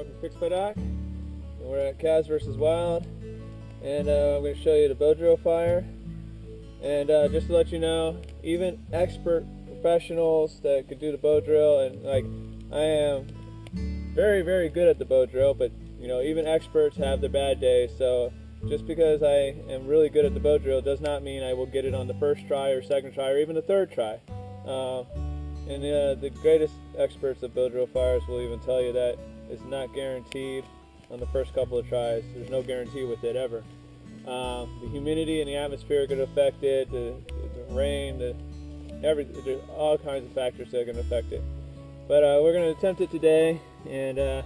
Welcome to FixedByDoc, and we're at Cows vs. Wild, and I'm going to show you the bow drill fire. And just to let you know, even expert professionals that could do the bow drill, and like I am very good at the bow drill, but you know, even experts have their bad days. So just because I am really good at the bow drill does not mean I will get it on the first try or second try or even the third try. And the greatest experts of bow drill fires will even tell you that it's not guaranteed on the first couple of tries. There's no guarantee with it ever. The humidity in the atmosphere are going to affect it, the rain, there's all kinds of factors that are going to affect it. But we're going to attempt it today, and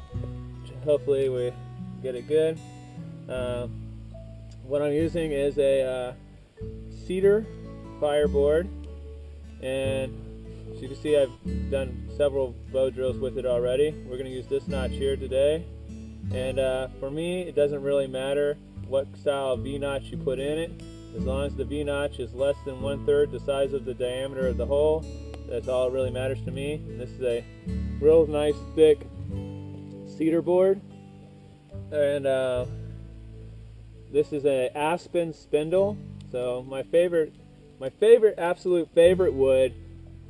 hopefully we get it good. What I'm using is a cedar fireboard, and as you can see, I've done several bow drills with it already. We're going to use this notch here today, and for me it doesn't really matter what style of V-notch you put in it, as long as the V-notch is less than 1/3 the size of the diameter of the hole. That's all that really matters to me. And this is a real nice thick cedar board, and this is an aspen spindle. So my absolute favorite wood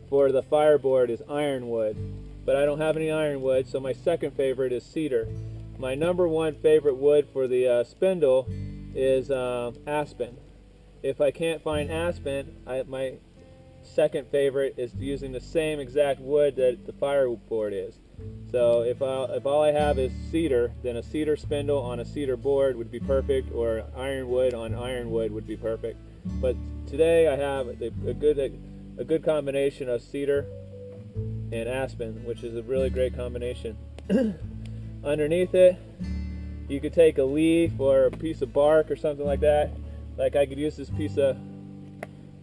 for the fireboard is ironwood, but I don't have any ironwood, so my second favorite is cedar. My number one favorite wood for the spindle is aspen. If I can't find aspen, my second favorite is using the same exact wood that the fireboard is. So if all I have is cedar, then a cedar spindle on a cedar board would be perfect, or ironwood on ironwood would be perfect. But today I have a good combination of cedar and aspen, which is a really great combination. Underneath it, you could take a leaf or a piece of bark or something like that. Like I could use this piece of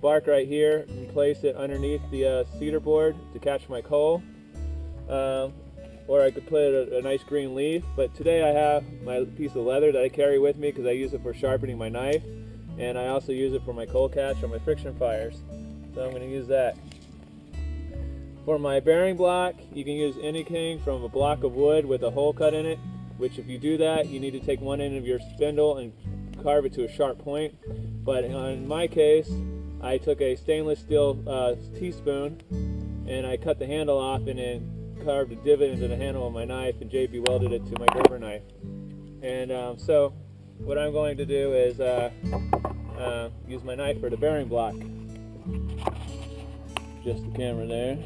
bark right here and place it underneath the cedar board to catch my coal. Or I could put a nice green leaf. But today I have my piece of leather that I carry with me because I use it for sharpening my knife, and I also use it for my coal catch on my friction fires. So I'm going to use that. For my bearing block, you can use anything from a block of wood with a hole cut in it, which if you do that, you need to take one end of your spindle and carve it to a sharp point. But in my case, I took a stainless steel teaspoon and I cut the handle off and then carved a divot into the handle of my knife and JB welded it to my Gerber knife. And so what I'm going to do is use my knife for the bearing block. Just the camera there.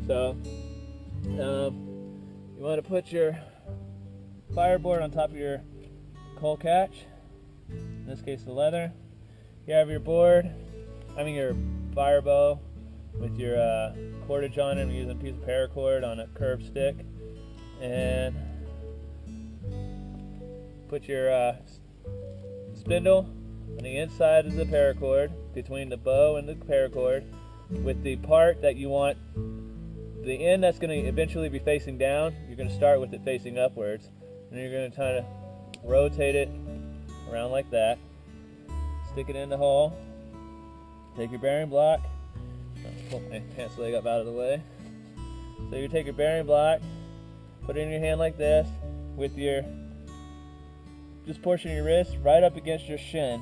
So you want to put your fireboard on top of your coal catch, in this case the leather. You have your your fire bow with your cordage on it. I'm using a piece of paracord on a curved stick, and put your spindle on the inside of the paracord, between the bow and the paracord, with the part that you want, the end that's going to eventually be facing down. You're going to start with it facing upwards, and you're going to kind of rotate it around like that. Stick it in the hole. Take your bearing block. Pull my pants leg up out of the way. So you take your bearing block, put it in your hand like this, with just portion your wrist right up against your shin.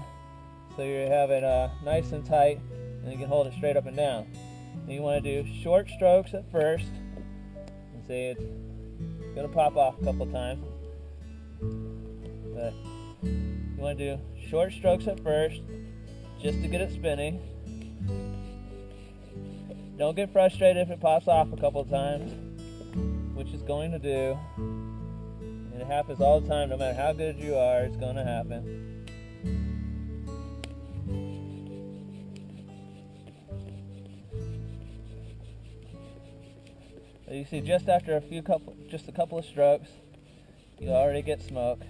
So you have it nice and tight, and you can hold it straight up and down. And you want to do short strokes at first, and see it's going to pop off a couple of times. But you want to do short strokes at first, just to get it spinning. Don't get frustrated if it pops off a couple of times, which it's going to do. And it happens all the time. No matter how good you are, it's going to happen. So you see, just after just a couple of strokes, you already get smoke.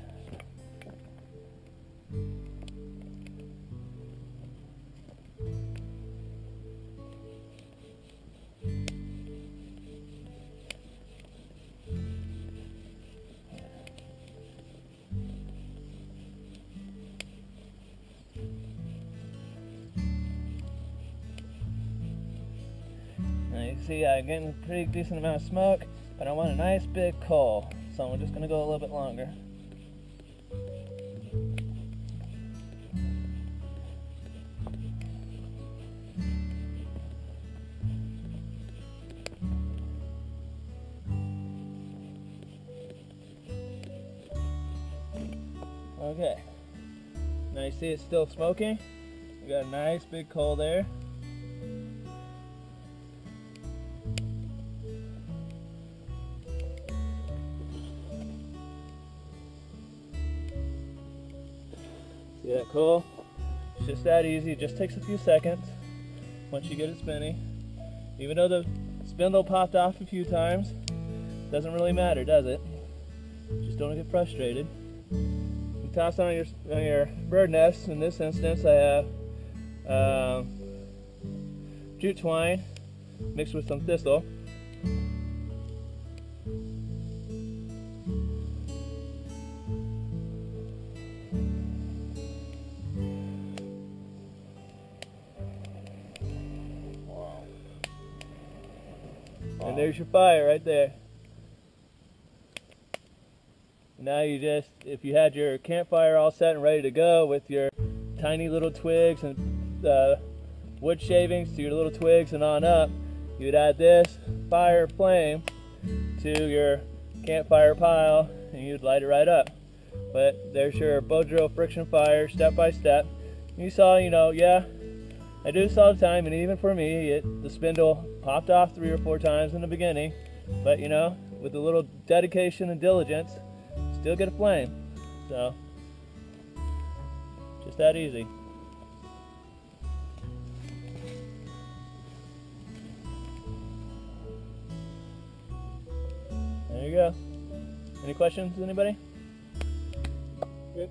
Now you can see I'm getting a pretty decent amount of smoke, but I want a nice big coal. so I'm just going to go a little bit longer. Okay, now you see it's still smoking. We got a nice big coal there. See that coal? It's just that easy. It just takes a few seconds once you get it spinning. Even though the spindle popped off a few times, doesn't really matter, does it? Just don't get frustrated. You toss on your bird nest. In this instance, I have jute twine mixed with some thistle. Wow. And there's your fire right there. Now you just, if you had your campfire all set and ready to go with your tiny little twigs and wood shavings to your little twigs and on up, you'd add this fire flame to your campfire pile and you'd light it right up. But there's your bow drill friction fire step by step. You saw, yeah, I do this all the time, and even for me, the spindle popped off 3 or 4 times in the beginning, but with a little dedication and diligence, still get a flame. So, just that easy. There you go. Any questions, anybody? Good.